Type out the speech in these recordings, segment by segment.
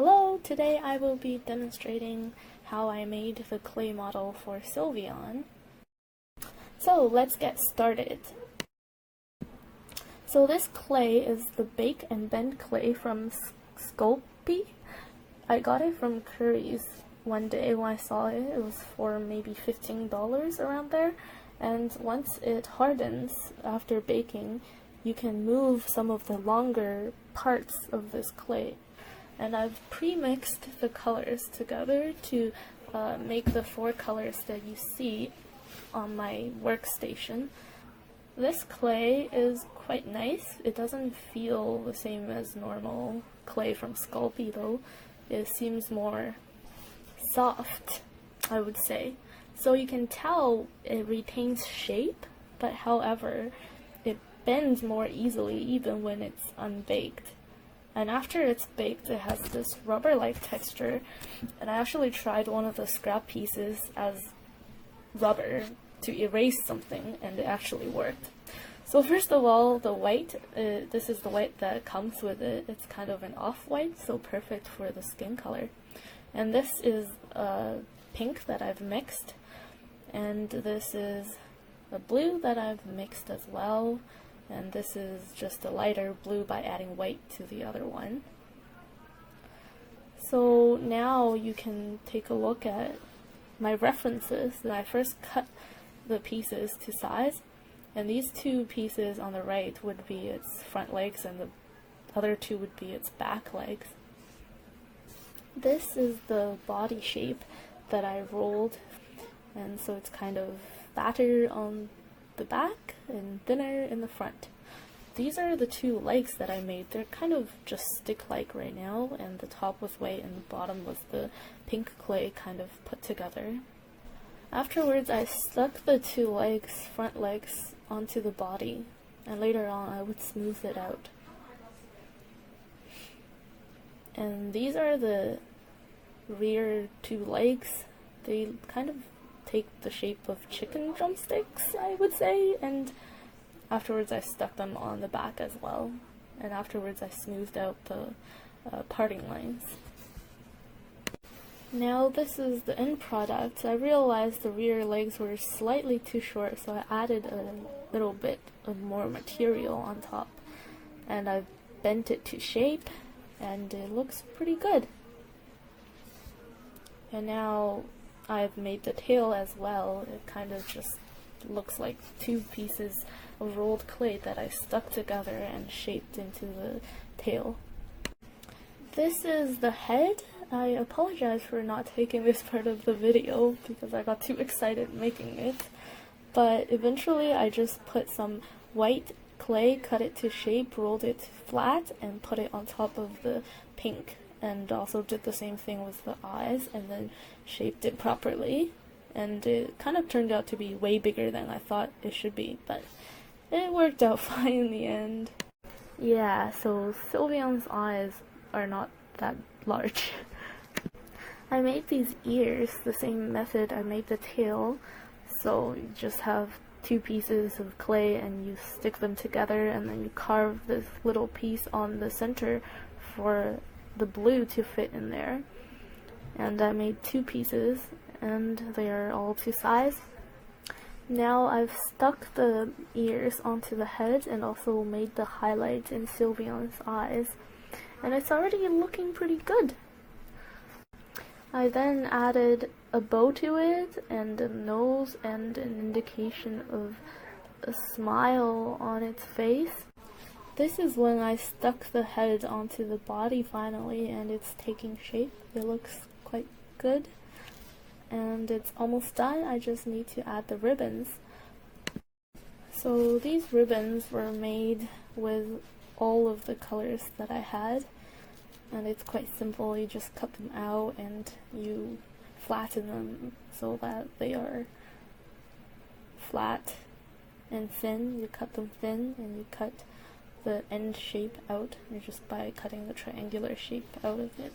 Hello! Today I will be demonstrating how I made the clay model for Sylveon. So let's get started. So this clay is the Bake and Bend clay from Sculpey. I got it from Curry's one day when I saw it. It was for maybe $15 around there. And once it hardens after baking, you can move some of the longer parts of this clay. And I've pre-mixed the colors together to make the 4 colors that you see on my workstation. This clay is quite nice. It doesn't feel the same as normal clay from Sculpey though. It seems more soft, I would say. So you can tell it retains shape, but however, it bends more easily even when it's unbaked. And after it's baked, it has this rubber-like texture, and I actually tried one of the scrap pieces as rubber to erase something, and it actually worked. So first of all, the white, this is the white that comes with it. It's kind of an off-white, so perfect for the skin color. And this is pink that I've mixed, and this is a blue that I've mixed as well. And this is just a lighter blue by adding white to the other one. So now you can take a look at my references. That I first cut the pieces to size, and these 2 pieces on the right would be its front legs and the other 2 would be its back legs. This is the body shape that I rolled, and so it's kind of fatter on the back and thinner in the front. These are the 2 legs that I made. They're kind of just stick-like right now, and the top was white and the bottom was the pink clay kind of put together. Afterwards, I stuck the 2 legs, front legs, onto the body, and later on I would smooth it out. And these are the rear 2 legs. They kind of take the shape of chicken drumsticks, I would say, and afterwards I stuck them on the back as well, and afterwards I smoothed out the parting lines. Now this is the end product. I realized the rear legs were slightly too short, so I added a little bit of more material on top, and I bent it to shape, and it looks pretty good. And now I've made the tail as well. It kind of just looks like 2 pieces of rolled clay that I stuck together and shaped into the tail. This is the head. I apologize for not taking this part of the video because I got too excited making it. But eventually I just put some white clay, cut it to shape, rolled it flat, and put it on top of the pink. And also did the same thing with the eyes, and then shaped it properly, and it kind of turned out to be way bigger than I thought it should be, but it worked out fine in the end. Yeah, so Sylveon's eyes are not that large. I made these ears the same method I made the tail, so you just have 2 pieces of clay and you stick them together, and then you carve this little piece on the center for the blue to fit in there. And I made 2 pieces, and they are all to size. Now I've stuck the ears onto the head and also made the highlight in Sylveon's eyes, and it's already looking pretty good. I then added a bow to it and a nose and an indication of a smile on its face. This is when I stuck the head onto the body finally, and it's taking shape. It looks quite good, and it's almost done. I just need to add the ribbons. So these ribbons were made with all of the colors that I had, and it's quite simple. You just cut them out and you flatten them so that they are flat and thin. You cut them thin and you cut the end shape out, just by cutting the triangular shape out of it.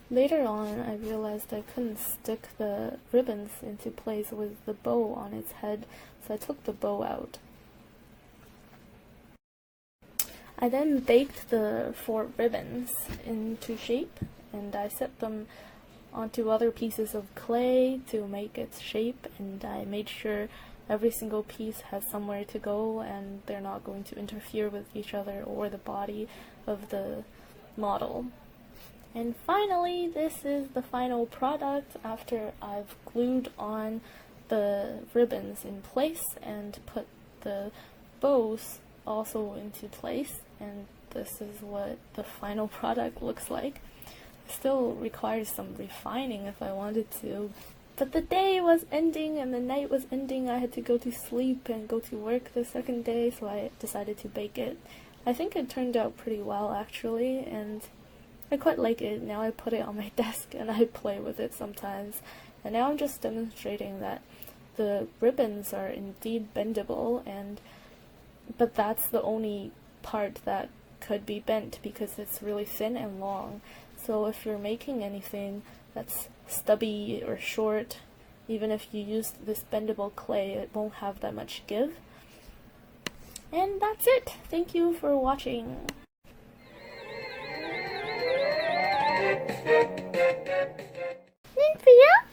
Later on, I realized I couldn't stick the ribbons into place with the bow on its head, so I took the bow out. I then baked the 4 ribbons into shape, and I set them onto other pieces of clay to make its shape, and I made sure every single piece has somewhere to go and they're not going to interfere with each other or the body of the model. And finally, this is the final product after I've glued on the ribbons in place and put the bows also into place, and this is what the final product looks like. It still requires some refining if I wanted to, but the day was ending and the night was ending. I had to go to sleep and go to work the second day, so I decided to bake it. I think it turned out pretty well actually, and I quite like it. Now I put it on my desk and I play with it sometimes, and now I'm just demonstrating that the ribbons are indeed bendable, but that's the only part that could be bent because it's really thin and long. So if you're making anything that's stubby or short, even if you use this bendable clay, it won't have that much give. And that's it! Thank you for watching!